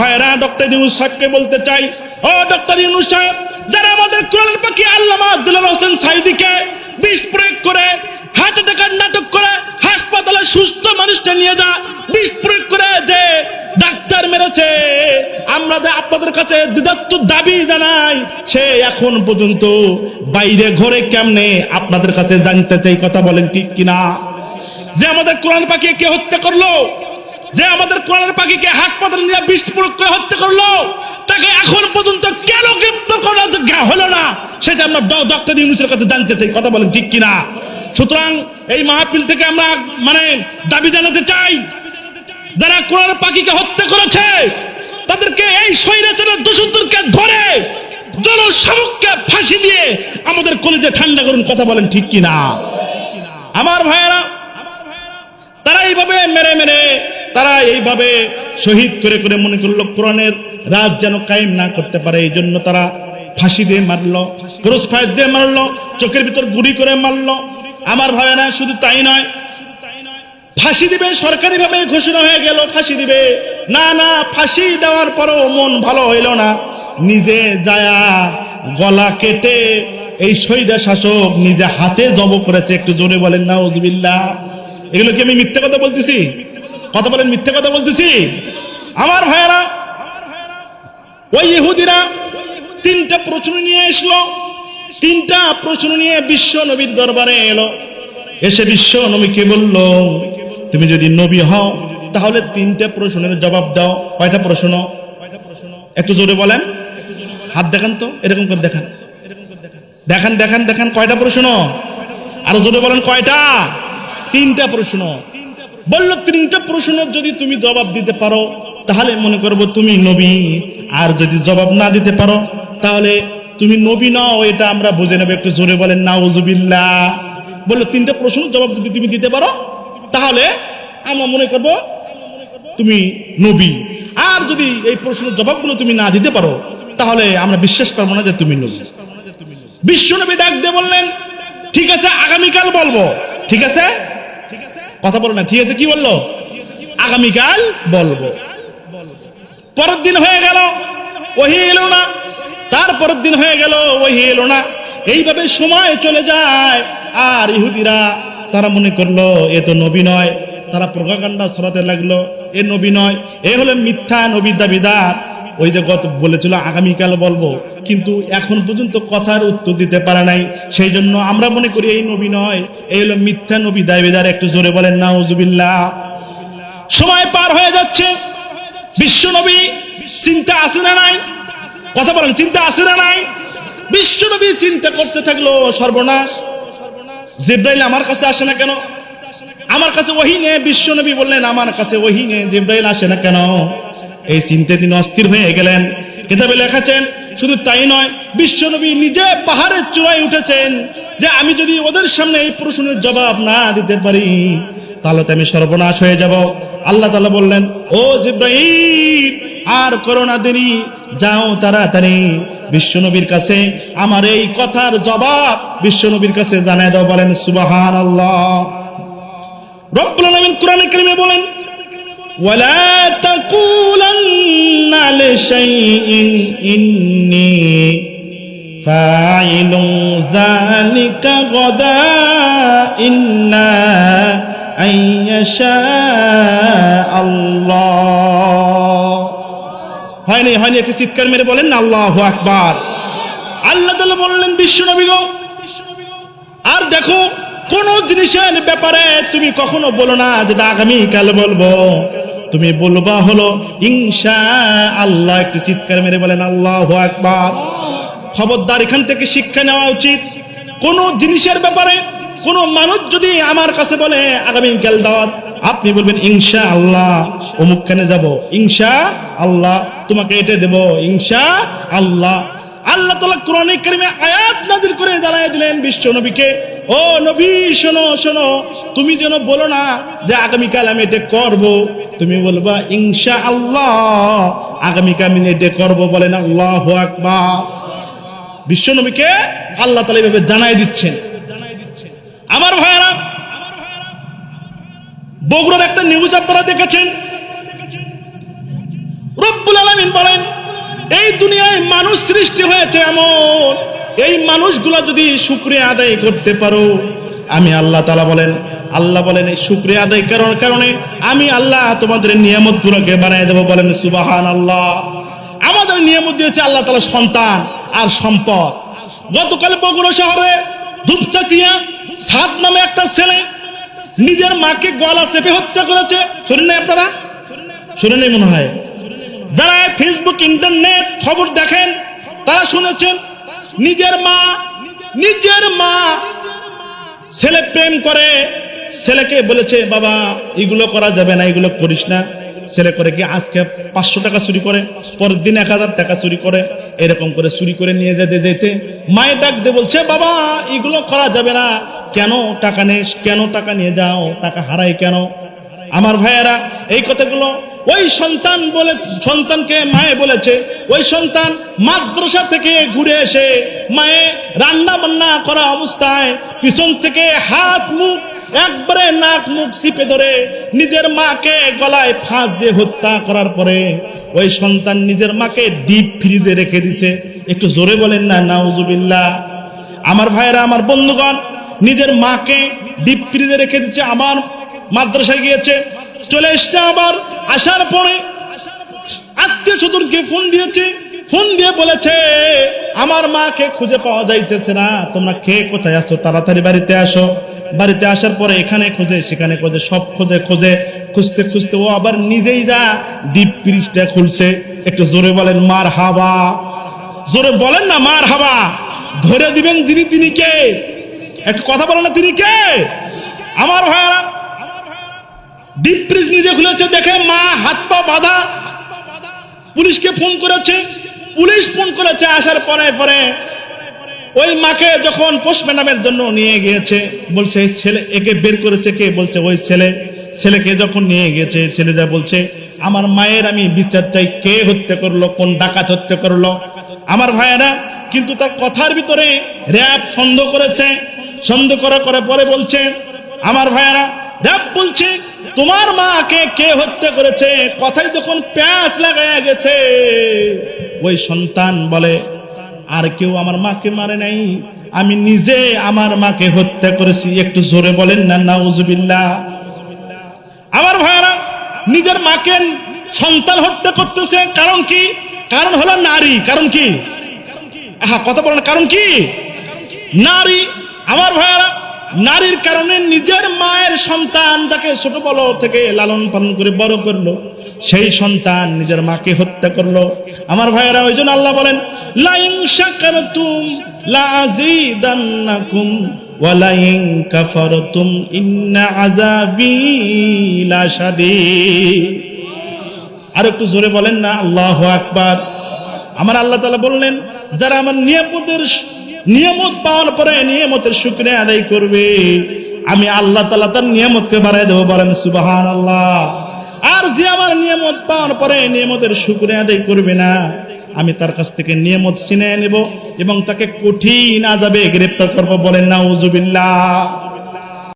ভাইরা ডক্টর ইউনূস সাহেবকে বলতে চাই, ও ডক্টর ইউনূস সাহেব, যারা আমাদের কোরআনের পাখি আল্লামা দিলওয়ার হোসেন সাঈদীকে বিষ প্রয়োগ করে, হার্ট অ্যাটাকের নাটক করে হাসপাতালে সুস্থ মানুষটা নিয়ে যা বিষ প্রয়োগ করে যে ডাক্তার মেরেছে, আমরা আপনাদের কাছে দ্বিধার্থ দাবি জানাই, সে এখন পর্যন্ত বাইরে ঘরে কেমনে আপনাদের কাছে জানতে চাই, কথা বলেন ঠিক কিনা? যে আমাদের কোরআন পাখি কে হত্যা করলো, যে আমাদের কোরআনের পাখিকে হাসপাতালে নিয়ে বিষ প্রয়োগ করে হত্যা করলো, তাকে এখন পর্যন্ত কেন গ্রেফতার করা হলো না, সেটা আমরা ডক্টর ইউনূসের কাছে জানতে চাই, কথা বলেন ঠিক কিনা? সুতরাং এই মাহফিল থেকে আমরা দাবি জানাতে চাই, যারা কোরআনের পাখিকে হত্যা করেছে তাদেরকে, এই স্বৈরাচারের দোষীদেরকে ধরে জনসমক্ষে ফাঁসি দিয়ে আমাদের কলিজা ঠান্ডা করুন, কথা বলেন ঠিক কিনা? আমার ভাইয়েরা, তারা এইভাবে মেরে মেরে, তারা এইভাবে শহীদ করে করে মনে করলো কোরআনের রাজ যেন কায়েম না করতে পারে, এই জন্য তারা ফাঁসি দিয়ে মারলো, ক্রস ফায়ার দিয়ে মারলো, চোখের ভিতর গুলি করে মারলো। আমার ভাইয়েরা, শুধু তাই নয়, ফাঁসি দিবে সরকারি ভাবে ঘোষণা হয়ে গেল ফাঁসি দিবে, না না, ফাঁসি দেওয়ার পরও মন ভালো হইল না, নিজে যায়া গলা কেটে এই স্বৈরা শাসক নিজে হাতে জব করেছে। একটু জোরে বলেন নাউজুবিল্লাহ। এগুলো কি আমি মিথ্যা কথা বলতেছি? কথা বলেন, মিথ্যা কথা বলতেছি? আমার ভাইয়েরা, ওই ইহুদিরা তিনটা প্রশ্ন নিয়ে আসলো, তিনটা প্রশ্ন নিয়ে বিশ্ব নবীর দরবারে এলো। এসে বিশ্ব নবীকে বলল, তুমি যদি নবী হও তাহলে তিনটা প্রশ্নের জবাব দাও। কয়টা প্রশ্ন? একটু জোরে বলেন, হাত দেখান তো, এরকম করে দেখান, দেখান দেখান দেখান, কয়টা প্রশ্ন? আরো জোরে বলেন, কয়টা? তিনটা প্রশ্ন। বলল, তিনটা প্রশ্ন যদি তুমি জবাব দিতে পারো তাহলে মনে করবো তুমি নবী, আর যদি জবাব না দিতে পারো তাহলে তুমি নবী নও, এটা আমরা বুঝে নেব। একটু জোরে বলেন নাউজুবিল্লাহ। বললো, তিনটা প্রশ্ন জবাব যদি তুমি দিতে পারো তাহলে আমরা মনে করব তুমি নবী, আর যদি এই প্রশ্নের জবাবগুলো তুমি না দিতে পারো তাহলে আমরা বিশ্বাস করবো না যে তুমি নবী। বিশ্বনবী ডাক দিয়ে বললেন, ঠিক আছে, আগামীকাল বলবো। ঠিক আছে, কথা বলো না, ঠিক আছে, কি বললো? আগামীকাল বলবো। পরের দিন হয়ে গেল, ওহী এলো না, তারপরের দিন হয়ে গেল, ওহী এলো না। এইভাবে সময় চলে যায়, আর ইহুদিরা তারা মনে করলো এ তো নবী নয়, তারা প্রোপাগান্ডা ছড়াতে লাগলো, এ নবী নয়, এ হলো মিথ্যা নবী দাবিদার। ওই যে গত বলেছিল আগামীকাল বলবো, কিন্তু এখন পর্যন্ত কথার উত্তর দিতে পারে নাই, সেই জন্য আমরা মনে করি এই নবী নয়, এই হলো মিথ্যা নবী দাবিদার। একটু জোরে বলেন নাউজুবিল্লাহ। সময় পার হয়ে যাচ্ছে, বিশ্ব নবী চিন্তা আসে না নাই? কথা বলেন, চিন্তা আসে না নাই? বিশ্ব নবী চিন্তা করতে থাকলো, সর্বনাশ, জিবরাইল আমার কাছে আসে না কেন? আমার কাছে ওহী নেই। বিশ্ব নবী বললেন, আমার কাছে ওহী নেই, জিবরাইল আসে না কেন? এই চিন্তায় তিনি অস্থির হয়ে গেলেন। কিতাবে লেখাছেন, শুধু তাই নয়, বিশ্ব নবী নিজে পাহাড়ের চূড়ায় উঠেছেন যে আমি যদি ওদের সামনে এই প্রশ্নের জবাব না দিতে পারি তাহলে তো আমি সর্বনাশ হয়ে যাব। আল্লাহ তাআলা বললেন, ও জিবরাইল, আর করো না দেরি, যাও তাড়াতাড়ি বিশ্বনবীর কাছে আমার এই কথার জবাব বিশ্বনবীর কাছে জানায় দাও। বলেন সুবহানাল্লাহ। রব্বুল আলামিন কোরআনে কারিমে বলেন, ওয়ালা তাকুলান্না লিশাইইন ইন্নী ফাইলুন যালিকা গাদা ইল্লা আইয়াশা আল্লাহ। হয়নি হয়নি, একটু চিৎকার মেরে বলেন না আল্লাহু আকবার। আল্লাহ তাআলা বললেন, বিশ্বনবী গো, আর দেখো, কোন জিনিসের ব্যাপারে তুমি কখনো বলো না যেটা আগামীকাল বলবো, তুমি বলবা হলো ইনশাআল্লাহ। একটু চিৎকার মেরে বলেন আল্লাহু আকবার। খবরদার, এখান থেকে শিক্ষা নেওয়া উচিত। কোন জিনিসের ব্যাপারে কোন মানুষ যদি আমার কাছে বলে আগামীকাল দাওয়াত, আপনি বলবেন ইনশাআল্লাহ, অমুকখানে যাব, ইনশাআল্লাহ তোমাকে এটা দেব, ইনশাআল্লাহ। আল্লাহ তাআলা কোরআনে কারিমে আয়াত নাযিল করে জানায় দিলেন বিশ্ব নবীকে, ও নবী শোনো শোনো, তুমি যেন বলো না যে আগামীকাল আমি এটা করব, তুমি বলবা ইনশাআল্লাহ আগামীকাল আমি এটা করব। বলেন আল্লাহু আকবার। বিশ্ব নবীকে আল্লাহ তাআলা এভাবে জানায় দিচ্ছেন। আমার ভাইরা, বগুড়ার একটা নিউজ আপনারা দেখেছেন, রব্বুল এই দুনিয়ায় মানুষ সৃষ্টি হয়েছে এমন, এই মানুষগুলো যদি শুকরিয়া আদায় করতে পারো, আমি আল্লাহ তাআলা বলেন, আল্লাহ বলেন এই শুকরিয়া আদায় করার কারণে আমি আল্লাহ তোমাদের নিয়ামতগুলোকে বাড়ায় দেব। বলেন সুবহানাল্লাহ। আমাদের নিয়ামত দিয়েছে আল্লাহ তাআলা সন্তান আর সম্পদ। গতকাল বগুড়া শহরে ধূপচাচিয়া সাদ নামে একটা ছেলে নিজের মাকে গলা চেপে হত্যা করেছে। শুনেন নাই আপনারা? শুনেন নাই মনে হয়। যারা ফেসবুক ইন্টারনেট খবর দেখেন তারা শুনেছেন, নিজের মা ছেলে প্রেম করে, ছেলেকে বলেছে বাবা এগুলো করা যাবে না, এগুলো করিস না। ছেলে করে কি আজকে 500 টাকা চুরি করে, পরের দিন 1000 টাকা চুরি করে, এরকম করে চুরি করে নিয়ে যেতে মায়ে ডাক দিয়ে বলছে বাবা এগুলো করা যাবে না, কেন টাকা নেস, কেন টাকা নিয়ে যাও, টাকা হারাই কেন? আমার ভাইয়েরা এই কথাগুলো ওই সন্তানকে মায়ে বলেছে। ওই সন্তান মাদ্রাসা থেকে ঘুরে এসে মায়ে রান্না বান্না করা অবস্থায় পিছন থেকে হাত মুখ একবারে নাক মুখ চিপে ধরে নিজের মাকে গলায় ফাঁস দিয়ে হত্যা করার পরে ওই সন্তান নিজের মাকে ডিপ ফ্রিজে রেখে দিছে। একটু জোরে বলেন না নাউজুবিল্লাহ। আমার ভাইয়েরা, আমার বন্ধুগণ, নিজের মাকে ডিপ ফ্রিজে রেখে দিচ্ছে। আবার মাদ্রাসায় গিয়েছে, চলে এসছে। আবার আসার পরে আত্মীয় স্বজনকে ফোন দিয়েছে, ফোন দিয়ে বলেছে আমার মাকে খুঁজে পাওয়া যাইতেছে না, তোমরা কে কোথায় আছো, তাড়াতাড়ি বাড়িতে আসো। বাড়িতে আসার পরে এখানে খোঁজে সেখানে খোঁজে, সব খুঁজতে খুঁজতে ও আবার নিজেই যা ডিপ ফ্রিজটা খুলছে। একটু জোরে বলেন মার হাবা, জোরে বলেন না মার হাবা। ধরে দিবেন যিনি, তিনি কে? একটু কথা বলেন না, তিনি কে? আমার ভাইয়ারা, ডিপ ফ্রিজ নিজে খুলেছে, দেখে মা হাত পা বাঁধা। পুলিশকে ফোন করেছে, পুলিশ ফোন করেছে। আসার পরে ওই মাকে যখন পোস্টমর্টমের জন্য নিয়ে গিয়েছে, বলছে ছেলে একে বের করেছে কে? বলছে ওই ছেলেকে যখন নিয়ে গিয়েছে, ছেলে যা বলছে আমার মায়ের আমি বিচার চাই, কে হত্যা করলো, কোন ডাকাত হত্যা করলো। আমার ভাইয়েরা, কিন্তু তার কথার ভিতরে র‍্যাব সন্দেহ করেছে। সন্দেহ করে পরে বলছে, আমার ভাইয়েরা, র‍্যাব বলছে তোমার মাকে কে হত্যা করেছে। কথাই যখন প্যাঁচ লাগায়া গেছে, ওই সন্তান বলে আর কেউ আমার মাকে মারে নাই, আমি নিজে আমার মাকে হত্যা করেছি। একটু জোরে বলেন না নাউজুবিল্লাহ। আমার ভাইয়েরা, নিজের মাকে সন্তান হত্যা করতেছে, কারণ কি? কারণ হলো নারী। কারণ কি? হ্যাঁ, কথা বলেন, কারণ কি? নারী। আমার ভাইয়েরা, নারীর কারণে নিজের মায়ের সন্তান যাকে ছোট বড় থেকে লালন পালন করে বড় করলো, সেই সন্তান নিজের মাকে হত্যা করলো। আমার ভাইয়েরা, ওই জন্য আল্লাহ বলেন লা ইন শাকারতুম লা আযীদান্নাকুম ওয়া লা ইন কাফারতুম ইন্না আযাবী লাশাদীদ। আর একটু জোরে বলেন না আল্লাহু আকবার। আমার আল্লাহ তাআলা বললেন, যারা আমার নিয়ামত পাওয়ার পরে নিয়ামতের শুকরিয়া আদায় করবে, আমি আল্লাহ তাআলা তার নিয়ামতকে বাড়ায় দেব। বলেন সুবহানাল্লাহ। আর যে আমার নিয়ামত পাওয়ার পরে নিয়ামতের শুকরিয়া আদায় করবে না, আমি তার কাছ থেকে নিয়ামত ছিনিয়ে নেব এবং তাকে কঠিন আযাবে গ্রেফতার করব। বলেন নাউজুবিল্লাহ।